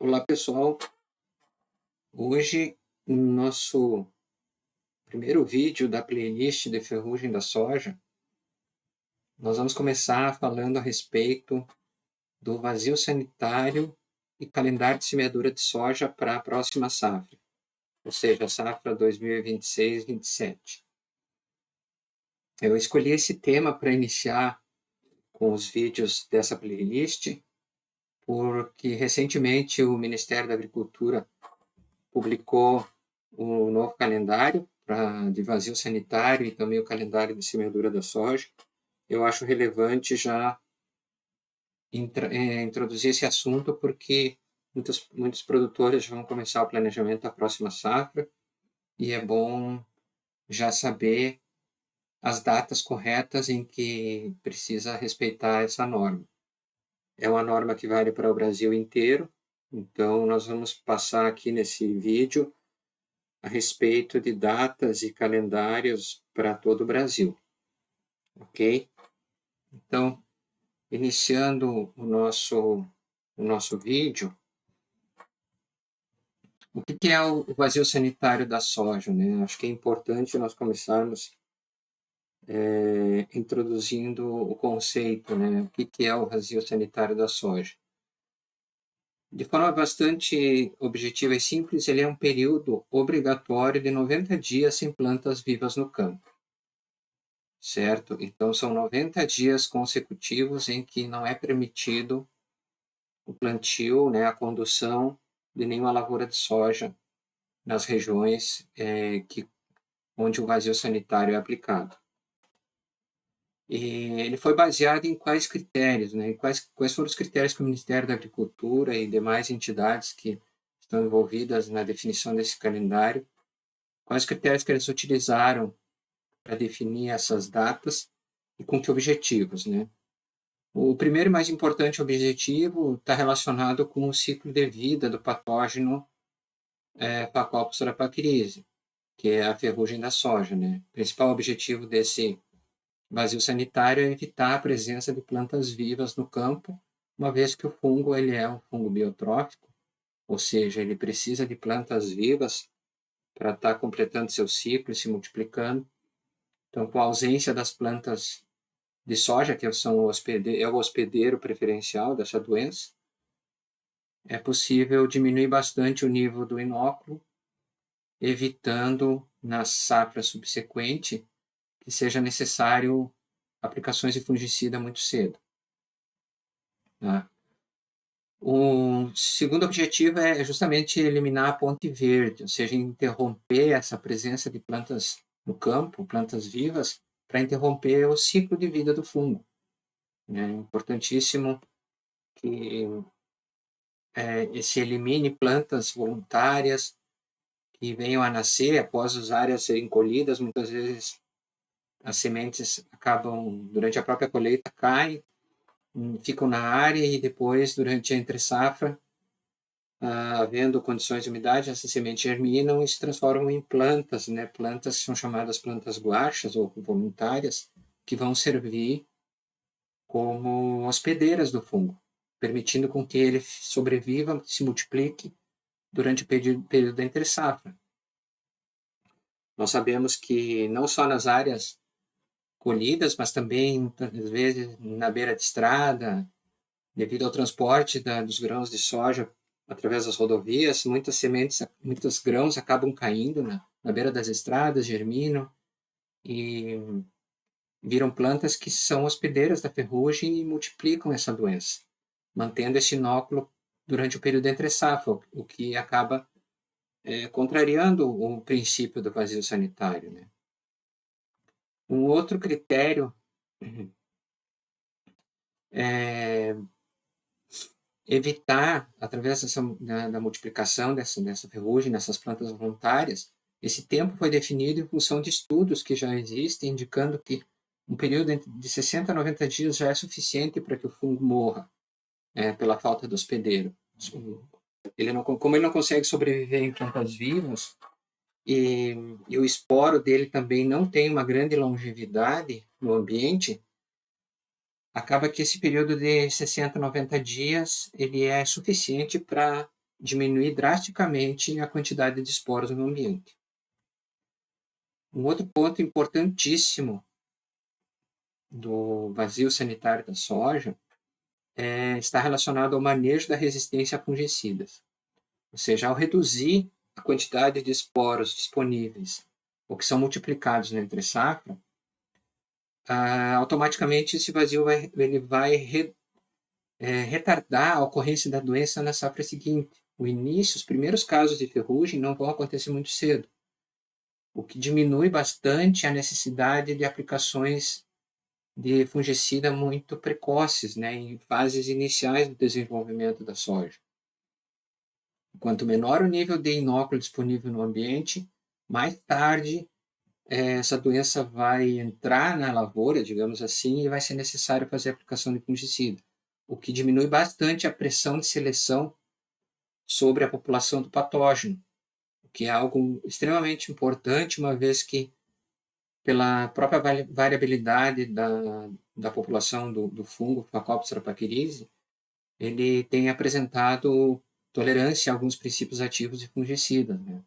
Olá pessoal, hoje no nosso primeiro vídeo da playlist de ferrugem da soja, nós vamos começar falando a respeito do vazio sanitário e calendário de semeadura de soja para a próxima safra, ou seja, a safra 2026-27. Eu escolhi esse tema para iniciar com os vídeos dessa playlist, porque recentemente o Ministério da Agricultura publicou o novo calendário de vazio sanitário e também o calendário de semeadura da soja. Eu acho relevante já introduzir esse assunto porque muitos produtores vão começar o planejamento da próxima safra e é bom já saber as datas corretas em que precisa respeitar essa norma. É uma norma que vale para o Brasil inteiro, então nós vamos passar aqui nesse vídeo a respeito de datas e calendários para todo o Brasil, ok? Então, iniciando o nosso vídeo, o que é o vazio sanitário da soja, né? Acho que é importante nós começarmos introduzindo o conceito, né? O que é o vazio sanitário da soja? De forma bastante objetiva e simples, ele é um período obrigatório de 90 dias sem plantas vivas no campo, certo? Então, são 90 dias consecutivos em que não é permitido o plantio, né, a condução de nenhuma lavoura de soja nas regiões onde o vazio sanitário é aplicado. E ele foi baseado em quais critérios, né? Quais foram os critérios que o Ministério da Agricultura e demais entidades que estão envolvidas na definição desse calendário, quais critérios que eles utilizaram para definir essas datas e com que objetivos, né? O primeiro e mais importante objetivo está relacionado com o ciclo de vida do patógeno Phacopus arapaquirese, que é a ferrugem da soja, né? O principal objetivo desse vazio sanitário é evitar a presença de plantas vivas no campo, uma vez que o fungo ele é um fungo biotrófico, ou seja, ele precisa de plantas vivas para estar completando seu ciclo e se multiplicando. Então, com a ausência das plantas de soja, que são o hospedeiro preferencial dessa doença, é possível diminuir bastante o nível do inóculo, evitando na safra subsequente que seja necessário aplicações de fungicida muito cedo. Tá? O segundo objetivo é justamente eliminar a ponte verde, ou seja, interromper essa presença de plantas no campo, plantas vivas, para interromper o ciclo de vida do fungo. É importantíssimo que se elimine plantas voluntárias que venham a nascer após as áreas serem colhidas. Muitas vezes as sementes acabam, durante a própria colheita, caem, ficam na área e depois, durante a entre-safra, havendo condições de umidade, essas sementes germinam e se transformam em plantas, né? Plantas que são chamadas plantas guachas ou voluntárias, que vão servir como hospedeiras do fungo, permitindo com que ele sobreviva, se multiplique durante o período da entre-safra. Nós sabemos que não só nas áreas colhidas, mas também, às vezes, na beira de estrada, devido ao transporte dos grãos de soja através das rodovias, muitos grãos acabam caindo na beira das estradas, germinam e viram plantas que são hospedeiras da ferrugem e multiplicam essa doença, mantendo esse inóculo durante o período entre safra, o que acaba contrariando o princípio do vazio sanitário, né? Um outro critério é evitar, através da multiplicação dessa ferrugem, nessas plantas voluntárias. Esse tempo foi definido em função de estudos que já existem, indicando que um período de 60 a 90 dias já é suficiente para que o fungo morra, pela falta do hospedeiro. Como ele não consegue sobreviver em plantas vivas, e o esporo dele também não tem uma grande longevidade no ambiente, acaba que esse período de 60 a 90 dias ele é suficiente para diminuir drasticamente a quantidade de esporos no ambiente. Um outro ponto importantíssimo do vazio sanitário da soja está relacionado ao manejo da resistência a fungicidas. Ou seja, ao reduzir a quantidade de esporos disponíveis, ou que são multiplicados na entre-safra, automaticamente esse vazio vai retardar a ocorrência da doença na safra seguinte. Os primeiros casos de ferrugem não vão acontecer muito cedo, o que diminui bastante a necessidade de aplicações de fungicida muito precoces, né, em fases iniciais do desenvolvimento da soja. Quanto menor o nível de inóculo disponível no ambiente, mais tarde essa doença vai entrar na lavoura, digamos assim, e vai ser necessário fazer a aplicação de fungicida, o que diminui bastante a pressão de seleção sobre a população do patógeno, o que é algo extremamente importante, uma vez que, pela própria variabilidade da população do fungo Phacopus trapachyrides, ele tem apresentado tolerância a alguns princípios ativos de fungicida, né?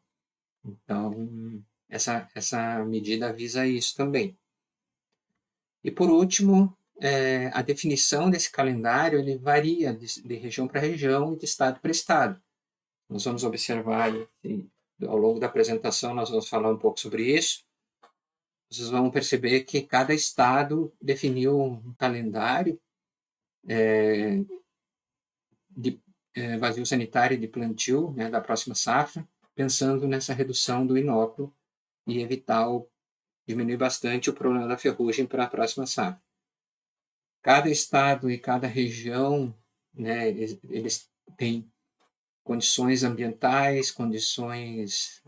Então, essa medida visa isso também. E, por último, a definição desse calendário ele varia de região para região e de estado para estado. Nós vamos observar, ao longo da apresentação, nós vamos falar um pouco sobre isso. Vocês vão perceber que cada estado definiu um calendário de vazio sanitário e de plantio, né, da próxima safra, pensando nessa redução do inóculo e diminuir bastante o problema da ferrugem para a próxima safra. Cada estado e cada região, né, eles têm condições ambientais, condições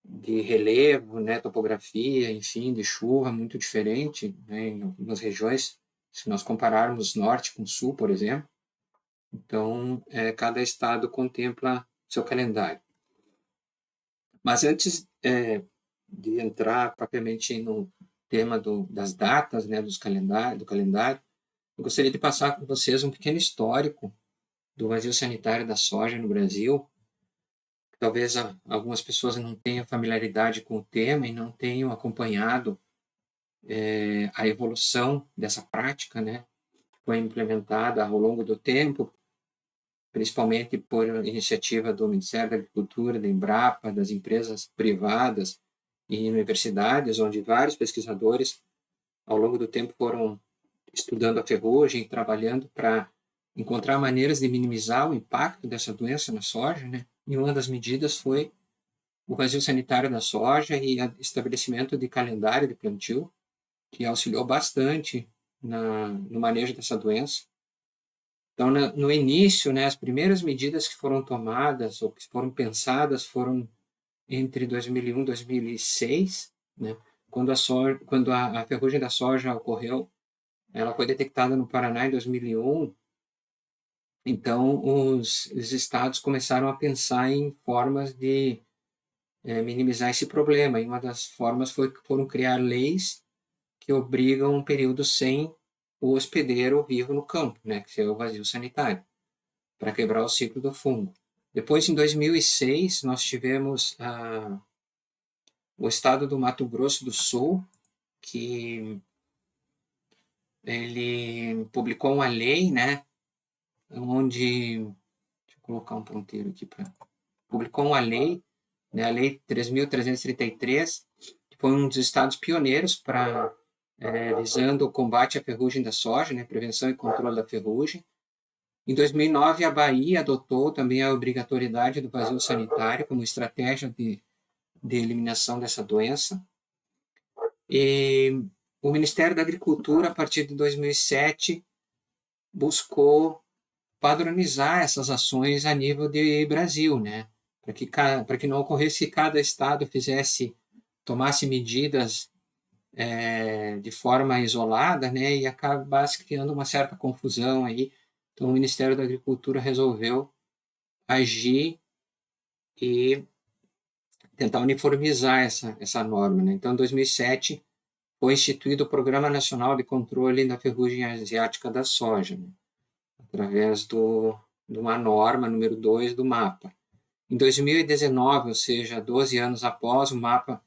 de relevo, né, topografia, enfim, de chuva muito diferente, né, em algumas regiões, se nós compararmos norte com sul, por exemplo. Então, cada estado contempla seu calendário. Mas antes de entrar propriamente no tema das datas, né, do calendário, eu gostaria de passar para vocês um pequeno histórico do vazio sanitário da soja no Brasil. Talvez algumas pessoas não tenham familiaridade com o tema e não tenham acompanhado a evolução dessa prática, né? Foi implementada ao longo do tempo, principalmente por iniciativa do Ministério da Agricultura, da Embrapa, das empresas privadas e universidades, onde vários pesquisadores, ao longo do tempo, foram estudando a ferrugem, trabalhando para encontrar maneiras de minimizar o impacto dessa doença na soja, né? E uma das medidas foi o vazio sanitário da soja e o estabelecimento de calendário de plantio, que auxiliou bastante no manejo dessa doença. Então, no início, né, as primeiras medidas que foram tomadas ou que foram pensadas foram entre 2001 e 2006, né, quando a ferrugem da soja ocorreu. Ela foi detectada no Paraná em 2001. Então, os estados começaram a pensar em formas de minimizar esse problema. E uma das formas foram criar leis que obrigam um período sem o hospedeiro vivo no campo, né, que é o vazio sanitário, para quebrar o ciclo do fungo. Depois, em 2006, nós tivemos o estado do Mato Grosso do Sul, que ele publicou uma lei, né, onde... Deixa eu colocar um ponteiro aqui para... Publicou uma lei, né, a Lei 3.333, que foi um dos estados pioneiros visando o combate à ferrugem da soja, né, prevenção e controle da ferrugem. Em 2009, a Bahia adotou também a obrigatoriedade do vazio sanitário como estratégia de eliminação dessa doença. E o Ministério da Agricultura, a partir de 2007, buscou padronizar essas ações a nível de Brasil, né? Para que não ocorresse que cada estado tomasse medidas de forma isolada, né? E acabasse criando uma certa confusão aí. Então, o Ministério da Agricultura resolveu agir e tentar uniformizar essa norma, né? Então, em 2007, foi instituído o Programa Nacional de Controle da Ferrugem Asiática da Soja, né? Através do de uma norma número 2 do MAPA. Em 2019, ou seja, 12 anos após, o MAPA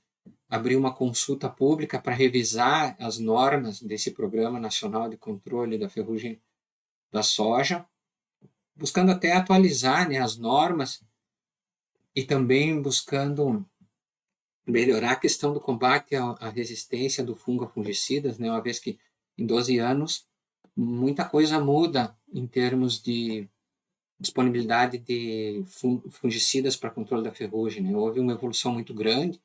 abriu uma consulta pública para revisar as normas desse Programa Nacional de Controle da Ferrugem da Soja, buscando até atualizar, né, as normas e também buscando melhorar a questão do combate à resistência do fungo a fungicidas, né, uma vez que em 12 anos muita coisa muda em termos de disponibilidade de fungicidas para controle da ferrugem, né? Houve uma evolução muito grande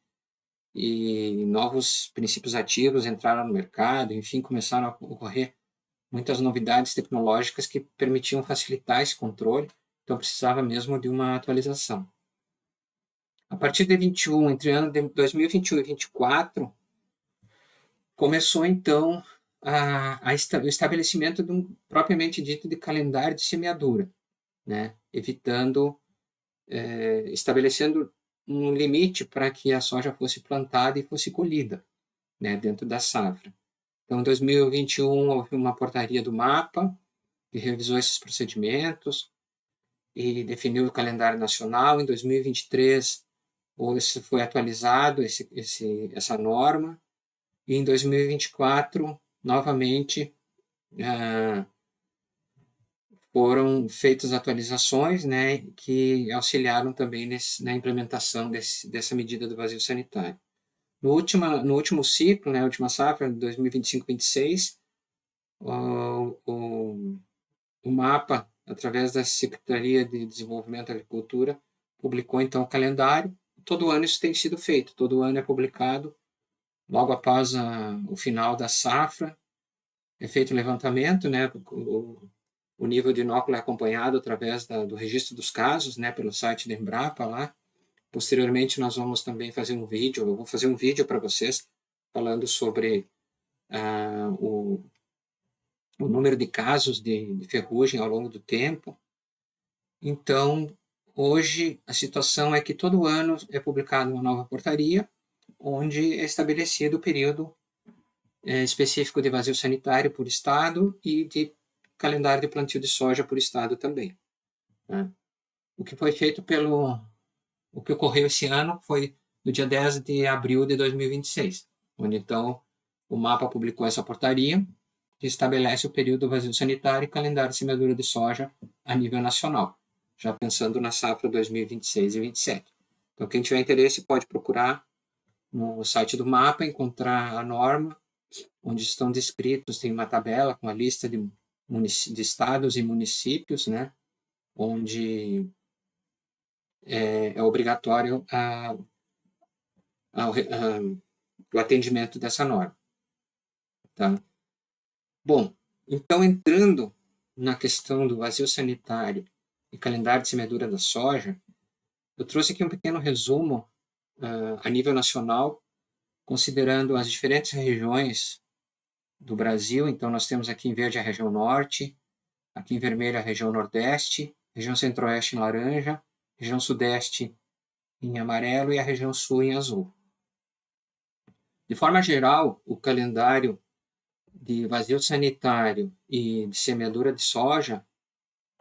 e novos princípios ativos entraram no mercado, enfim, começaram a ocorrer muitas novidades tecnológicas que permitiam facilitar esse controle, então precisava mesmo de uma atualização. A partir de 21, entre anos de 2021 e 2024, começou então o estabelecimento de um propriamente dito de calendário de semeadura, né? Evitando, estabelecendo um limite para que a soja fosse plantada e fosse colhida, né, dentro da safra. Então, em 2021, houve uma portaria do MAPA, que revisou esses procedimentos e definiu o calendário nacional. Em 2023, foi atualizado essa norma. E em 2024, novamente, foram feitas atualizações, né, que auxiliaram também na implementação dessa medida do vazio sanitário. No último ciclo, né, a última safra, 2025-26, o MAPA, através da Secretaria de Desenvolvimento da Agricultura, publicou então o calendário. Todo ano isso tem sido feito, todo ano é publicado, logo após o final da safra, é feito o levantamento, né, o nível de inóculo é acompanhado através do registro dos casos, né, pelo site da Embrapa lá. Posteriormente, nós vamos também fazer um vídeo, eu vou fazer um vídeo para vocês falando sobre o número de casos de ferrugem ao longo do tempo. Então, hoje, a situação é que todo ano é publicada uma nova portaria, onde é estabelecido o período específico de vazio sanitário por estado e de calendário de plantio de soja por estado também, né? O que foi feito o que ocorreu esse ano foi no dia 10 de abril de 2026, onde então o MAPA publicou essa portaria que estabelece o período do vazio sanitário e calendário de semeadura de soja a nível nacional, já pensando na safra 2026 e 27. Então, quem tiver interesse pode procurar no site do MAPA, encontrar a norma, onde estão descritos, tem uma tabela com a lista de estados e municípios, né, onde é obrigatório o atendimento dessa norma. Tá? Bom, então entrando na questão do vazio sanitário e calendário de semeadura da soja, eu trouxe aqui um pequeno resumo a nível nacional, considerando as diferentes regiões do Brasil. Então, nós temos aqui em verde a região norte, aqui em vermelho a região nordeste, região centro-oeste em laranja, região sudeste em amarelo e a região sul em azul. De forma geral, o calendário de vazio sanitário e de semeadura de soja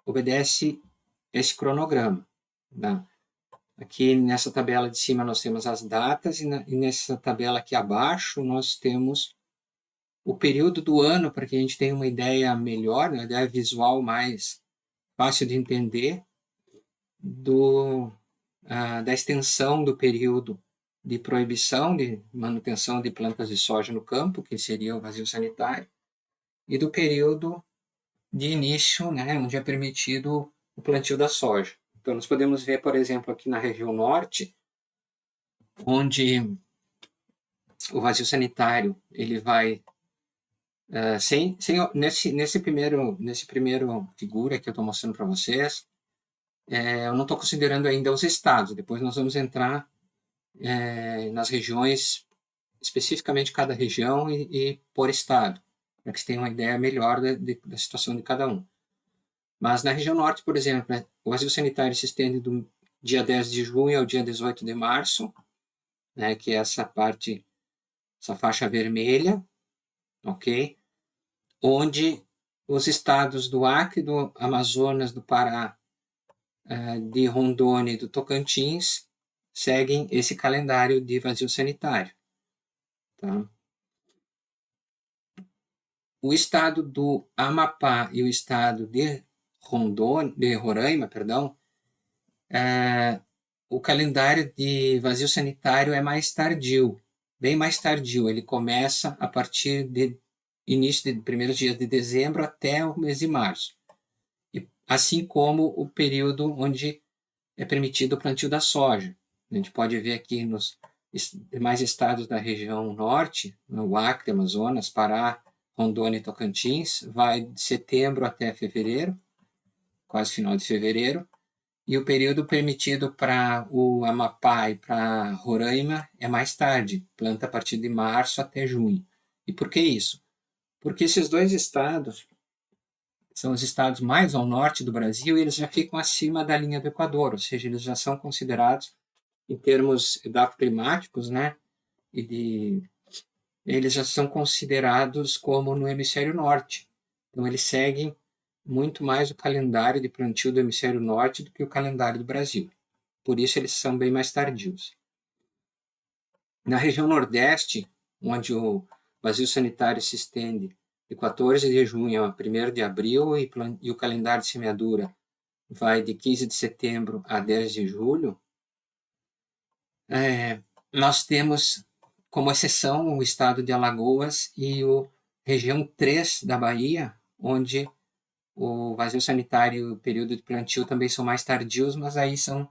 obedece esse cronograma. Tá? Aqui nessa tabela de cima nós temos as datas e nessa tabela aqui abaixo nós temos o período do ano para que a gente tenha uma ideia melhor, uma ideia visual mais fácil de entender da extensão do período de proibição de manutenção de plantas de soja no campo, que seria o vazio sanitário, e do período de início, né, onde é permitido o plantio da soja. Então, nós podemos ver, por exemplo, aqui na região norte, onde o vazio sanitário ele vai nesse primeiro figura que eu estou mostrando para vocês, eu não estou considerando ainda os estados. Depois nós vamos entrar nas regiões, especificamente cada região e por estado, para que você tenha uma ideia melhor da situação de cada um. Mas na região norte, por exemplo, o vazio sanitário se estende do dia 10 de junho ao dia 18 de março, né, que é essa faixa vermelha, ok? Onde os estados do Acre, do Amazonas, do Pará de Rondônia e do Tocantins seguem esse calendário de vazio sanitário. Tá? O estado do Amapá e o estado de Roraima, o calendário de vazio sanitário é mais tardio, bem mais tardio. Ele começa a partir de início de primeiros dias de dezembro até o mês de março. Assim como o período onde é permitido o plantio da soja. A gente pode ver aqui nos demais estados da região norte, no Acre, Amazonas, Pará, Rondônia e Tocantins, vai de setembro até fevereiro, quase final de fevereiro, e o período permitido para o Amapá e para Roraima é mais tarde, planta a partir de março até junho. E por que isso? Porque esses dois estados são os estados mais ao norte do Brasil e eles já ficam acima da linha do Equador, ou seja, eles já são considerados, em termos climáticos, né, eles já são considerados como no hemisfério norte. Então, eles seguem muito mais o calendário de plantio do hemisfério norte do que o calendário do Brasil. Por isso, eles são bem mais tardios. Na região nordeste, onde o vazio sanitário se estende de 14 de junho a 1º de abril e o calendário de semeadura vai de 15 de setembro a 10 de julho, nós temos como exceção o estado de Alagoas e a região 3 da Bahia, onde o vazio sanitário e o período de plantio também são mais tardios, mas aí são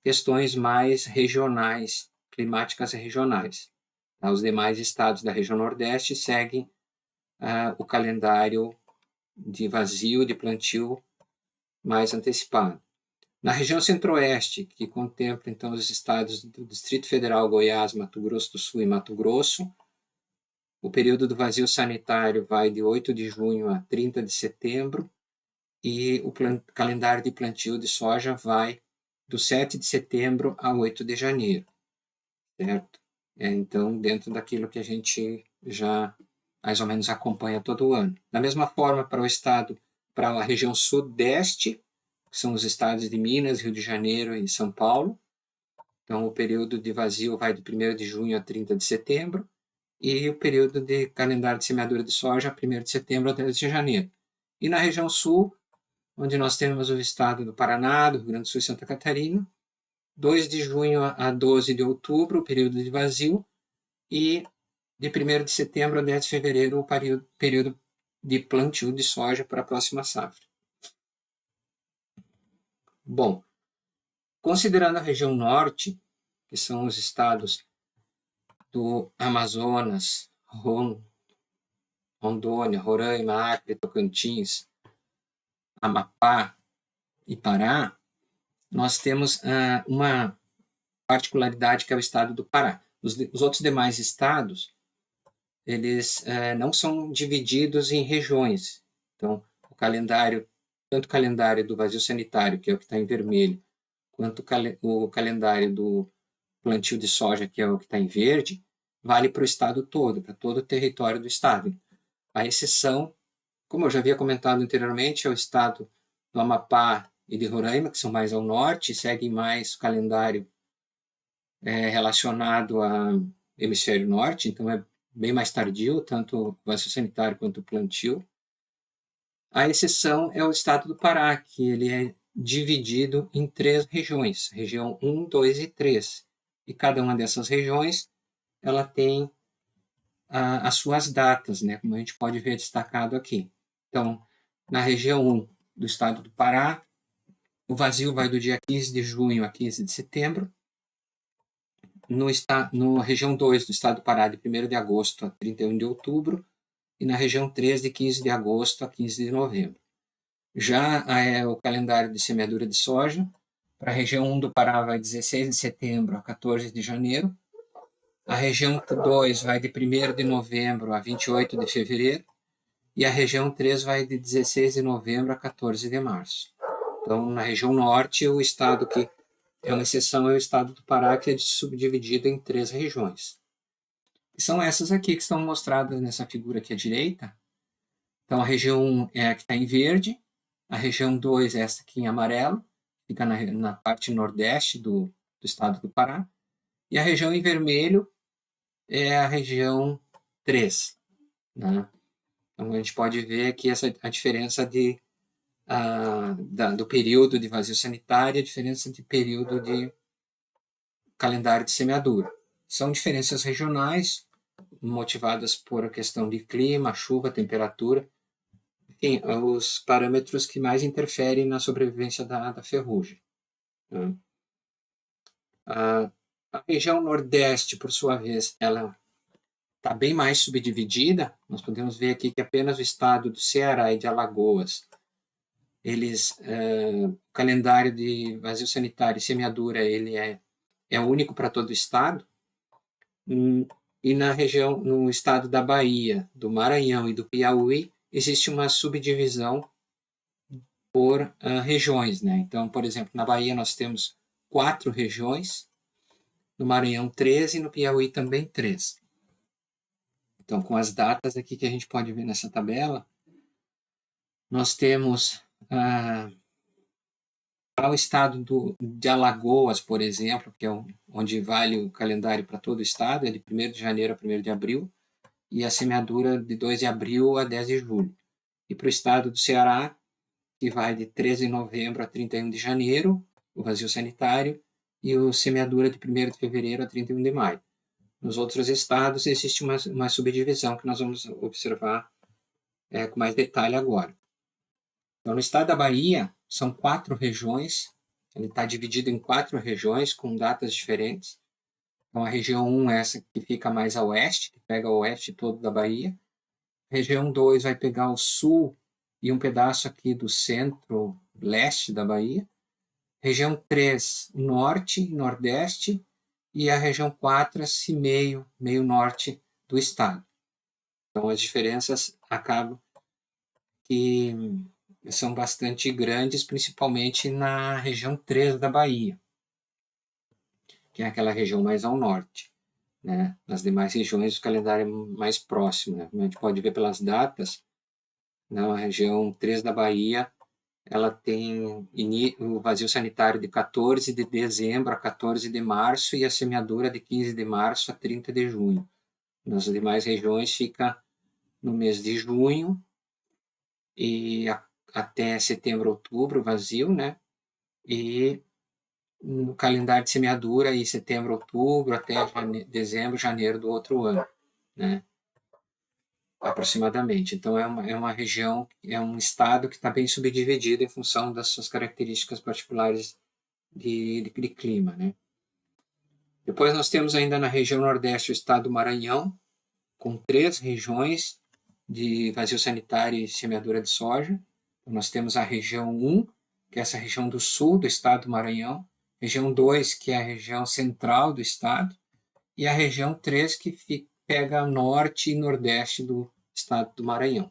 questões mais regionais, climáticas regionais. Os demais estados da região Nordeste seguem o calendário de vazio, de plantio mais antecipado. Na região Centro-Oeste, que contempla então os estados do Distrito Federal, Goiás, Mato Grosso do Sul e Mato Grosso, o período do vazio sanitário vai de 8 de junho a 30 de setembro e o calendário de plantio de soja vai do 7 de setembro a 8 de janeiro, certo? Então, dentro daquilo que a gente já mais ou menos acompanha todo ano. Da mesma forma, para o estado, para a região sudeste, que são os estados de Minas, Rio de Janeiro e São Paulo. Então, o período de vazio vai de 1º de junho a 30 de setembro e o período de calendário de semeadura de soja, 1º de setembro a 10 de janeiro. E na região sul, onde nós temos o estado do Paraná, do Rio Grande do Sul e Santa Catarina, 2 de junho a 12 de outubro, o período de vazio, e de 1º de setembro a 10 de fevereiro, o período de plantio de soja para a próxima safra. Bom, considerando a região norte, que são os estados do Amazonas, Rondônia, Roraima, Acre, Tocantins, Amapá e Pará, nós temos uma particularidade que é o estado do Pará. Os outros demais estados, eles não são divididos em regiões. Então, tanto o calendário do vazio sanitário, que é o que está em vermelho, quanto o calendário do plantio de soja, que é o que está em verde, vale para o estado todo, para todo o território do estado. A exceção, como eu já havia comentado anteriormente, é o estado do Amapá e de Roraima, que são mais ao norte, seguem mais o calendário relacionado ao hemisfério norte, então é bem mais tardio, tanto o vazio sanitário quanto o plantio. A exceção é o estado do Pará, que ele é dividido em 3 regiões, região 1, 2 e 3. E cada uma dessas regiões, ela tem as suas datas, né, como a gente pode ver destacado aqui. Então, na região 1 do estado do Pará, o vazio vai do dia 15 de junho a 15 de setembro. No região 2 do estado do Pará, de 1º de agosto a 31 de outubro, e na região 3, de 15 de agosto a 15 de novembro. Já o calendário de semeadura de soja, para a região 1 do Pará vai de 16 de setembro a 14 de janeiro, a região 2 vai de 1º de novembro a 28 de fevereiro, e a região 3 vai de 16 de novembro a 14 de março. Então, na região norte, o estado que é uma exceção é o estado do Pará, que é subdividido em 3 regiões. E são essas aqui que estão mostradas nessa figura aqui à direita. Então, a região 1 é a que está em verde, a região 2 é essa aqui em amarelo, fica na parte nordeste do estado do Pará, e a região em vermelho é a região 3, né? Então, a gente pode ver aqui a diferença do período de vazio sanitário e a diferença de período de calendário de semeadura. São diferenças regionais, motivadas por a questão de clima, chuva, temperatura, enfim, os parâmetros que mais interferem na sobrevivência da ferrugem, né? A região nordeste, por sua vez, ela está bem mais subdividida. Nós podemos ver aqui que apenas o estado do Ceará e de Alagoas, o calendário de vazio sanitário e semeadura, ele é único para todo o estado. E na região, no estado da Bahia, do Maranhão e do Piauí, existe uma subdivisão por regiões, né? Então, por exemplo, na Bahia nós temos 4 regiões, no Maranhão 13 e no Piauí também 3. Então, com as datas aqui que a gente pode ver nessa tabela, nós temos para o estado de Alagoas, por exemplo, que é onde vale o calendário para todo o estado, é de 1º de janeiro a 1º de abril, e a semeadura de 2 de abril a 10 de julho. E para o estado do Ceará, que vai de 13 de novembro a 31 de janeiro, o vazio sanitário, e a semeadura de 1º de fevereiro a 31 de maio. Nos outros estados existe uma subdivisão que nós vamos observar com mais detalhe agora. Então, no estado da Bahia, são 4 regiões, ele está dividido em 4 regiões com datas diferentes. Então, a região 1 é essa que fica mais a oeste, que pega o oeste todo da Bahia. A região 2 vai pegar o sul e um pedaço aqui do centro-leste da Bahia. Região 3, norte e nordeste. E a região 4, esse meio norte do estado. Então, as diferenças acabam que são bastante grandes, principalmente na região 3 da Bahia, que é aquela região mais ao norte, né? Nas demais regiões o calendário é mais próximo, né? Como a gente pode ver pelas datas, na região 3 da Bahia, ela tem o vazio sanitário de 14 de dezembro a 14 de março e a semeadura de 15 de março a 30 de junho. Nas demais regiões fica no mês de junho e até setembro, outubro, vazio, né? E no calendário de semeadura, aí setembro, outubro, até dezembro, janeiro do outro ano, né? Aproximadamente. Então, é uma região, é um estado que está bem subdividido em função das suas características particulares de clima, né? Depois nós temos ainda na região nordeste o estado do Maranhão, com 3 regiões de vazio sanitário e semeadura de soja. Nós temos a região 1, que é essa região do sul do estado do Maranhão, região 2, que é a região central do estado, e a região 3, que pega norte e nordeste do estado do Maranhão,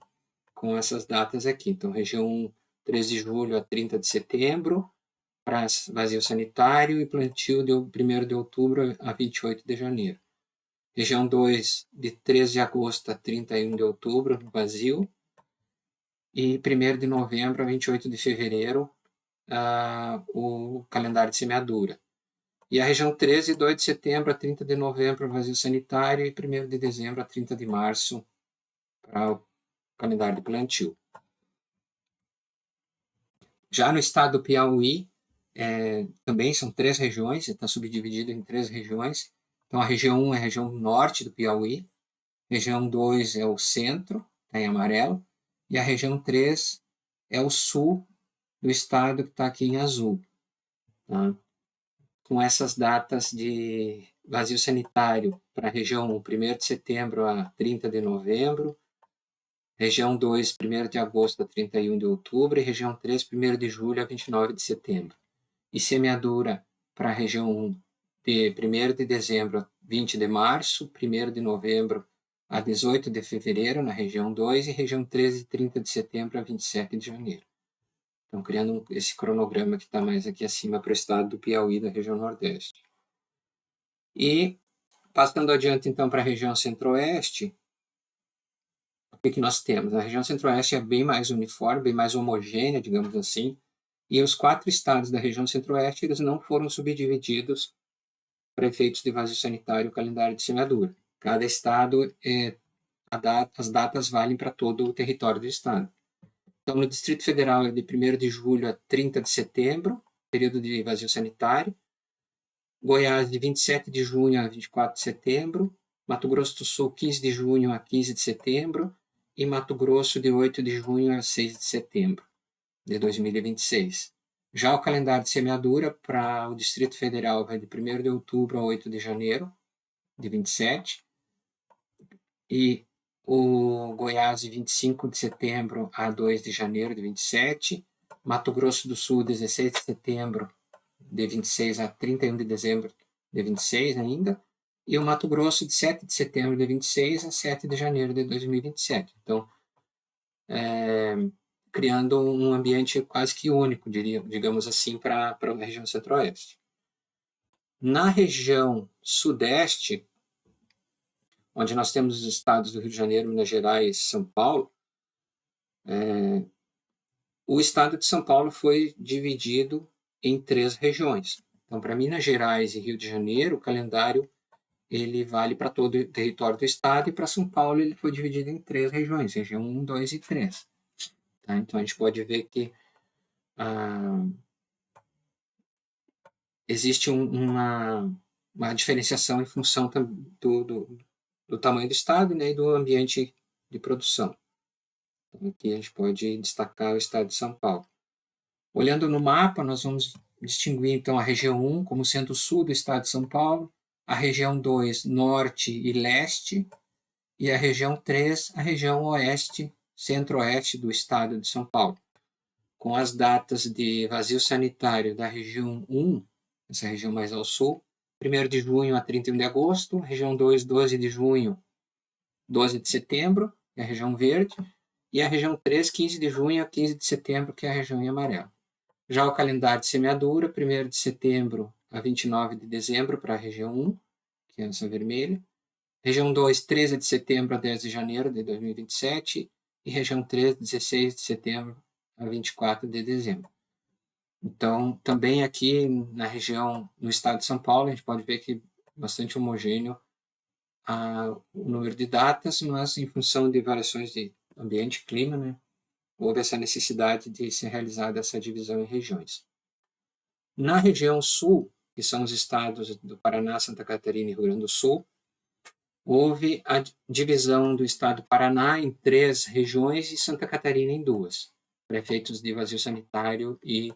com essas datas aqui. Então, região 1, 3 de julho a 30 de setembro, para vazio sanitário e plantio de 1º de outubro a 28 de janeiro. Região 2, de 13 de agosto a 31 de outubro, vazio. E 1º de novembro a 28 de fevereiro, o calendário de semeadura. E a região 13, 2 de setembro a 30 de novembro, vazio sanitário, e 1º de dezembro a 30 de março, para o calendário de plantio. Já no estado do Piauí, também são 3 regiões, está subdividido em 3 regiões. Então, a região 1 é a região norte do Piauí, região 2 é o centro, está em amarelo, e a região 3 é o sul do estado, que está aqui em azul, tá? Com essas datas de vazio sanitário para a região 1, 1º de setembro a 30 de novembro, região 2, 1º de agosto a 31 de outubro, e região 3, 1º de julho a 29 de setembro. E semeadura para a região 1, de 1º de dezembro a 20 de março, 1º de novembro a 18 de fevereiro, na região 2, e região 13, 30 de setembro a 27 de janeiro. Então, criando esse cronograma que está mais aqui acima para o estado do Piauí, da região nordeste. E, passando adiante, então, para a região centro-oeste, o que nós temos? A região centro-oeste é bem mais uniforme, bem mais homogênea, digamos assim. E os 4 estados da região centro-oeste, eles não foram subdivididos para efeitos de vazio sanitário e calendário de semeadura. Cada estado, as datas valem para todo o território do estado. Então, no Distrito Federal é de 1º de julho a 30 de setembro, período de vazio sanitário. Goiás, de 27 de junho a 24 de setembro. Mato Grosso do Sul, 15 de junho a 15 de setembro. E Mato Grosso, de 8 de junho a 6 de setembro de 2026. Já o calendário de semeadura para o Distrito Federal vai de 1º de outubro a 8 de janeiro de 27. E o Goiás, de 25 de setembro a 2 de janeiro de 27. Mato Grosso do Sul, 16 de setembro de 26 a 31 de dezembro de 26 ainda. E o Mato Grosso, de 7 de setembro de 26 a 7 de janeiro de 2027. Então, criando um ambiente quase que único, digamos assim, para a região centro-oeste. Na região sudeste, onde nós temos os estados do Rio de Janeiro, Minas Gerais e São Paulo, o estado de São Paulo foi dividido em 3 regiões. Então, para Minas Gerais e Rio de Janeiro, o calendário ele vale para todo o território do estado, e para São Paulo ele foi dividido em 3 regiões, região 1, 2 e 3. Tá? Então, a gente pode ver que existe uma diferenciação em função do tamanho do estado, né, e do ambiente de produção. Então, aqui a gente pode destacar o estado de São Paulo. Olhando no mapa, nós vamos distinguir então a região 1 como sendo o sul do estado de São Paulo, a região 2, norte e leste, e a região 3, a região oeste, centro-oeste do estado de São Paulo. Com as datas de vazio sanitário da região 1, essa região mais ao sul, 1º de junho a 31 de agosto, região 2, 12 de junho, 12 de setembro, que é a região verde, e a região 3, 15 de junho a 15 de setembro, que é a região em amarelo. Já o calendário de semeadura, 1º de setembro a 29 de dezembro para a região 1, que é essa vermelha. Região 2, 13 de setembro a 10 de janeiro de 2027. E região 3, 16 de setembro a 24 de dezembro. Então, também aqui na região, no estado de São Paulo, a gente pode ver que é bastante homogêneo o número de datas, mas em função de variações de ambiente e clima, né, houve essa necessidade de ser realizada essa divisão em regiões. Na região sul, que são os estados do Paraná, Santa Catarina e Rio Grande do Sul, houve a divisão do estado do Paraná em 3 regiões e Santa Catarina em 2, para efeitos de vazio sanitário e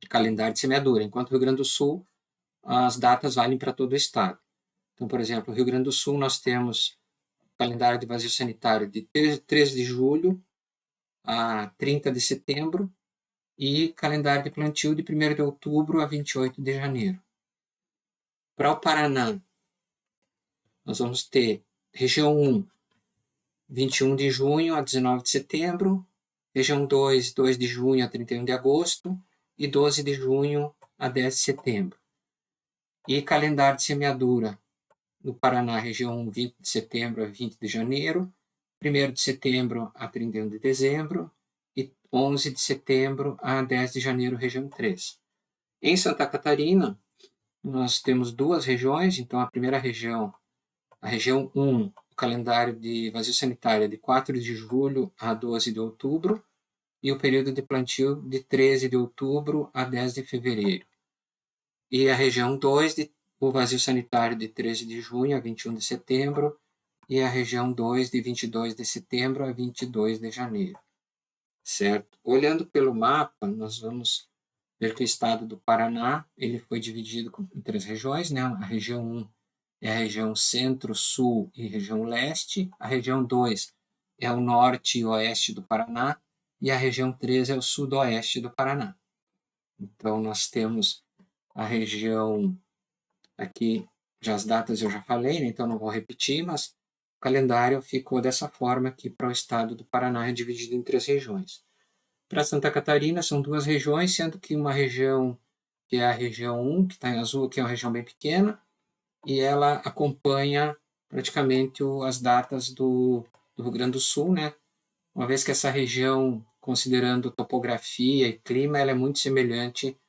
calendário de semeadura, enquanto o Rio Grande do Sul, as datas valem para todo o estado. Então, por exemplo, no Rio Grande do Sul nós temos calendário de vazio sanitário de 13 de julho a 30 de setembro e calendário de plantio de 1º de outubro a 28 de janeiro. Para o Paraná, nós vamos ter região 1, 21 de junho a 19 de setembro, região 2, 2 de junho a 31 de agosto e 12 de junho a 10 de setembro. E calendário de semeadura no Paraná, região 1, 20 de setembro a 20 de janeiro, 1º de setembro a 31 de dezembro e 11 de setembro a 10 de janeiro, região 3. Em Santa Catarina, nós temos 2 regiões, então a primeira região, a região 1, o calendário de vazio sanitário é de 4 de julho a 12 de outubro e o período de plantio de 13 de outubro a 10 de fevereiro. E a região 2, o vazio sanitário de 13 de junho a 21 de setembro e a região 2 de 22 de setembro a 22 de janeiro. Certo? Olhando pelo mapa, nós vamos ver que o estado do Paraná ele foi dividido em 3 regiões, né? A região 1 é a região centro-sul e região leste, a região 2 é o norte e oeste do Paraná, e a região 3 é o sudoeste do Paraná. Então, nós temos a região, aqui, já as datas eu já falei, né? Então não vou repetir, mas o calendário ficou dessa forma aqui para o estado do Paraná, é dividido em 3 regiões. Para Santa Catarina, são 2 regiões, sendo que uma região, que é a região 1, que está em azul, que é uma região bem pequena, e ela acompanha praticamente as datas do Rio Grande do Sul, né? Uma vez que essa região considerando topografia e clima, ela é muito semelhante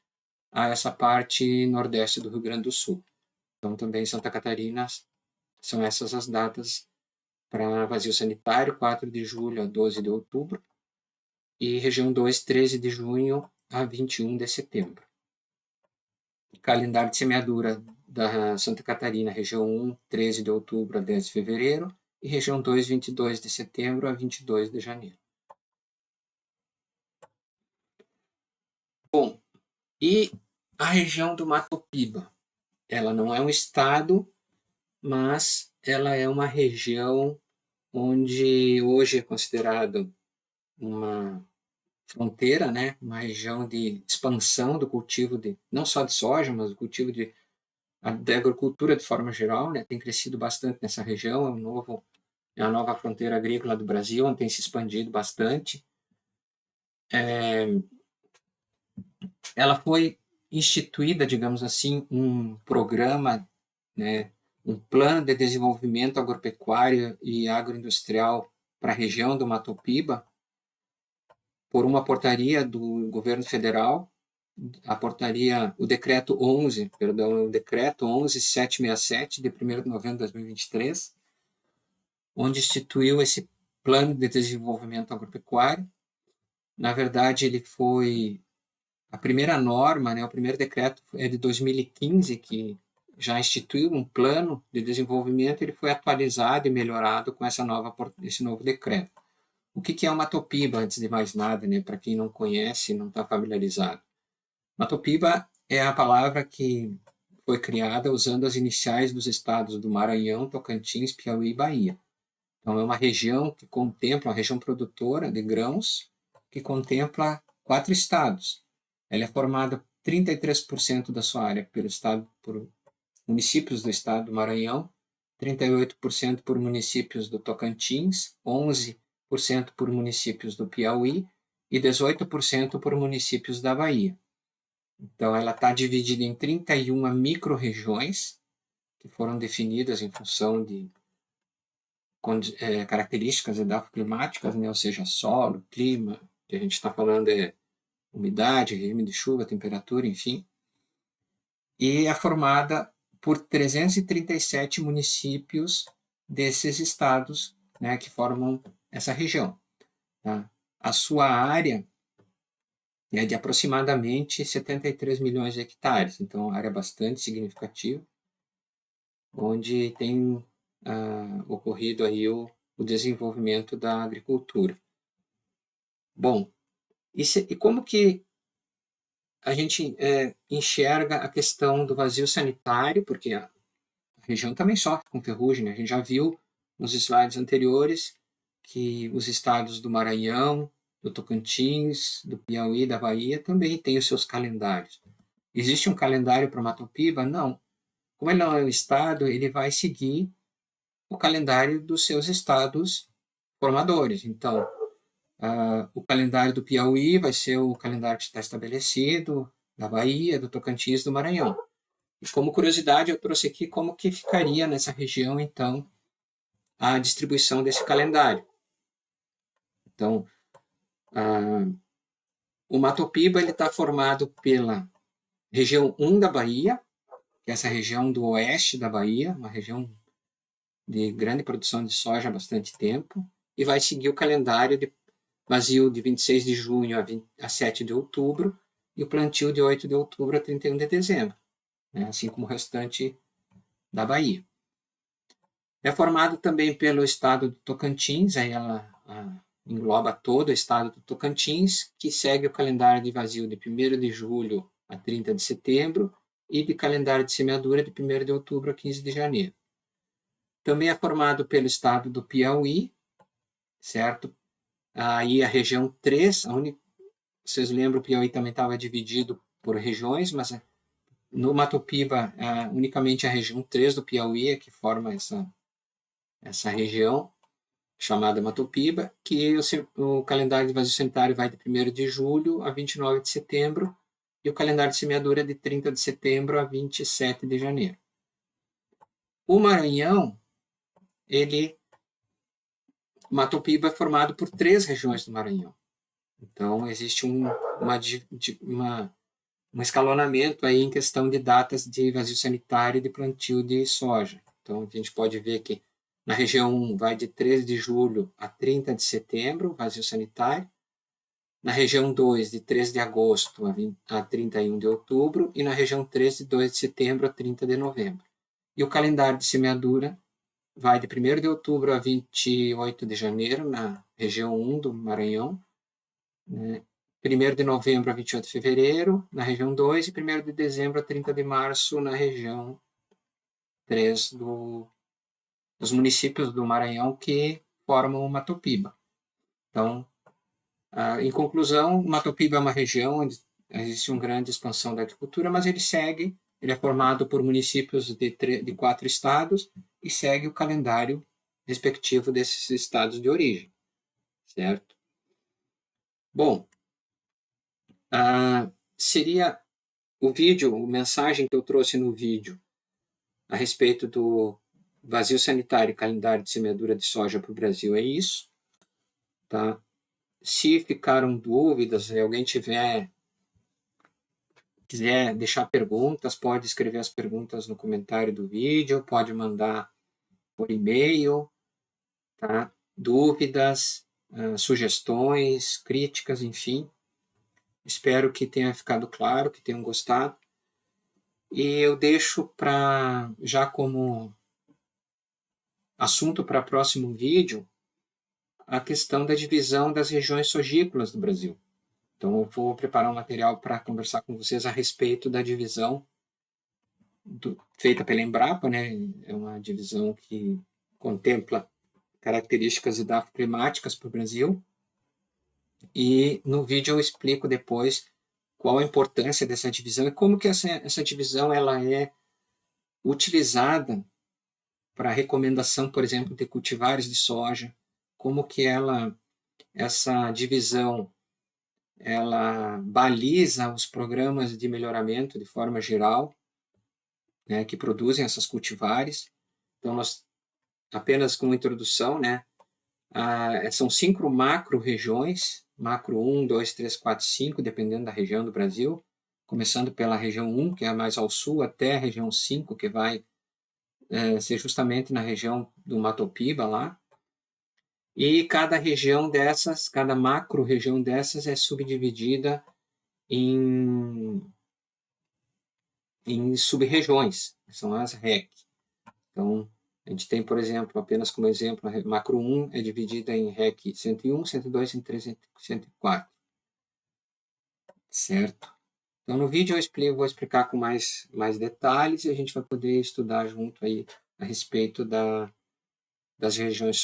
a essa parte nordeste do Rio Grande do Sul. Então, também Santa Catarina, são essas as datas para vazio sanitário, 4 de julho a 12 de outubro, e região 2, 13 de junho a 21 de setembro. Calendário de semeadura da Santa Catarina, região 1, 13 de outubro a 10 de fevereiro, e região 2, 22 de setembro a 22 de janeiro. Bom, e a região do Mato Piba? Ela não é um estado, mas ela é uma região onde hoje é considerado uma fronteira, né, uma região de expansão do cultivo de não só de soja, mas do cultivo de agricultura de forma geral, né, tem crescido bastante nessa região, é a nova fronteira agrícola do Brasil, onde tem se expandido bastante. Ela foi instituída, digamos assim, um programa, né, um plano de desenvolvimento agropecuário e agroindustrial para a região do Mato Piba, por uma portaria do governo federal, o decreto 11.767, de 1º de novembro de 2023, onde instituiu esse plano de desenvolvimento agropecuário. Na verdade, ele foi a primeira norma, né, o primeiro decreto é de 2015, que já instituiu um plano de desenvolvimento, ele foi atualizado e melhorado com esse novo decreto. O que é o Mato Piba, antes de mais nada, né, para quem não conhece, não está familiarizado? Mato Piba é a palavra que foi criada usando as iniciais dos estados do Maranhão, Tocantins, Piauí e Bahia. Então, é uma região que contempla, uma região produtora de grãos, que contempla 4 estados. Ela é formada 33% da sua área por municípios do estado do Maranhão, 38% por municípios do Tocantins, 11% por municípios do Piauí e 18% por municípios da Bahia. Então, ela está dividida em 31 micro-regiões, que foram definidas em função de características edafoclimáticas, né? Ou seja, solo, clima, que a gente está falando é umidade, regime de chuva, temperatura, enfim. E é formada por 337 municípios desses estados, né, que formam essa região. Tá? A sua área é de aproximadamente 73 milhões de hectares, então uma área bastante significativa, onde tem ocorrido aí o desenvolvimento da agricultura. Bom, e como que a gente enxerga a questão do vazio sanitário, porque a região também sofre com ferrugem, né? A gente já viu nos slides anteriores que os estados do Maranhão, do Tocantins, do Piauí e da Bahia também têm os seus calendários. Existe um calendário para Mato Piba? Não. Como ele não é um estado, ele vai seguir o calendário dos seus estados formadores. Então, o calendário do Piauí vai ser o calendário que está estabelecido, da Bahia, do Tocantins, do Maranhão. E como curiosidade, eu trouxe aqui como que ficaria nessa região, então, a distribuição desse calendário. Então, o Mato Piba está formado pela região 1 da Bahia, que é essa região do oeste da Bahia, uma região de grande produção de soja há bastante tempo, e vai seguir o calendário de vazio de 26 de junho a 7 de outubro e o plantio de 8 de outubro a 31 de dezembro, né? Assim como o restante da Bahia. É formado também pelo estado do Tocantins, aí ela engloba todo o estado do Tocantins, que segue o calendário de vazio de 1º de julho a 30 de setembro e de calendário de semeadura de 1º de outubro a 15 de janeiro. Também é formado pelo estado do Piauí, certo? Aí a região 3, vocês lembram, o Piauí também estava dividido por regiões, mas no Mato Piba, unicamente a região 3 do Piauí é que forma essa região, chamada Mato Piba, que o calendário de vazio sanitário vai de 1º de julho a 29 de setembro, e o calendário de semeadura é de 30 de setembro a 27 de janeiro. O Maranhão, Mato Piba é formado por 3 regiões do Maranhão. Então, existe um escalonamento aí em questão de datas de vazio sanitário e de plantio de soja. Então, a gente pode ver que na região 1 vai de 13 de julho a 30 de setembro, vazio sanitário. Na região 2, de 13 de agosto a 31 de outubro. E na região 3, de 2 de setembro a 30 de novembro. E o calendário de semeadura vai de 1º de outubro a 28 de janeiro, na região 1 do Maranhão, né? 1º de novembro a 28 de fevereiro, na região 2, e 1º de dezembro a 30 de março, na região 3 dos municípios do Maranhão que formam o Matopiba. Então, em conclusão, o Matopiba é uma região onde existe uma grande expansão da agricultura, mas ele é formado por municípios de 4 estados e segue o calendário respectivo desses estados de origem, certo? Bom, seria o vídeo, a mensagem que eu trouxe no vídeo a respeito do vazio sanitário e calendário de semeadura de soja para o Brasil é isso, tá? Se ficaram dúvidas, se alguém quiser deixar perguntas, pode escrever as perguntas no comentário do vídeo, pode mandar por e-mail, tá? Dúvidas, sugestões, críticas, enfim. Espero que tenha ficado claro, que tenham gostado. E eu deixo já como assunto para o próximo vídeo a questão da divisão das regiões sojícolas do Brasil. Então, eu vou preparar um material para conversar com vocês a respeito da divisão feita pela Embrapa, né? É uma divisão que contempla características climáticas para o Brasil. E no vídeo eu explico depois qual a importância dessa divisão e como que essa divisão ela é utilizada para recomendação, por exemplo, de cultivares de soja, como que essa divisão ela baliza os programas de melhoramento de forma geral, né, que produzem essas cultivares. Então, nós, apenas como introdução, né, são 5 macro-regiões, macro 1, 2, 3, 4, 5, dependendo da região do Brasil, começando pela região 1, que é a mais ao sul, até a região 5, que vai ser justamente na região do Matopiba lá. E cada região dessas, cada macro-região dessas é subdividida em sub-regiões, são as REC. Então, a gente tem, por exemplo, apenas como exemplo, a macro 1 é dividida em REC 101, 102, 103 e 104. Certo? Então, no vídeo eu vou explicar com mais detalhes e a gente vai poder estudar junto aí a respeito das regiões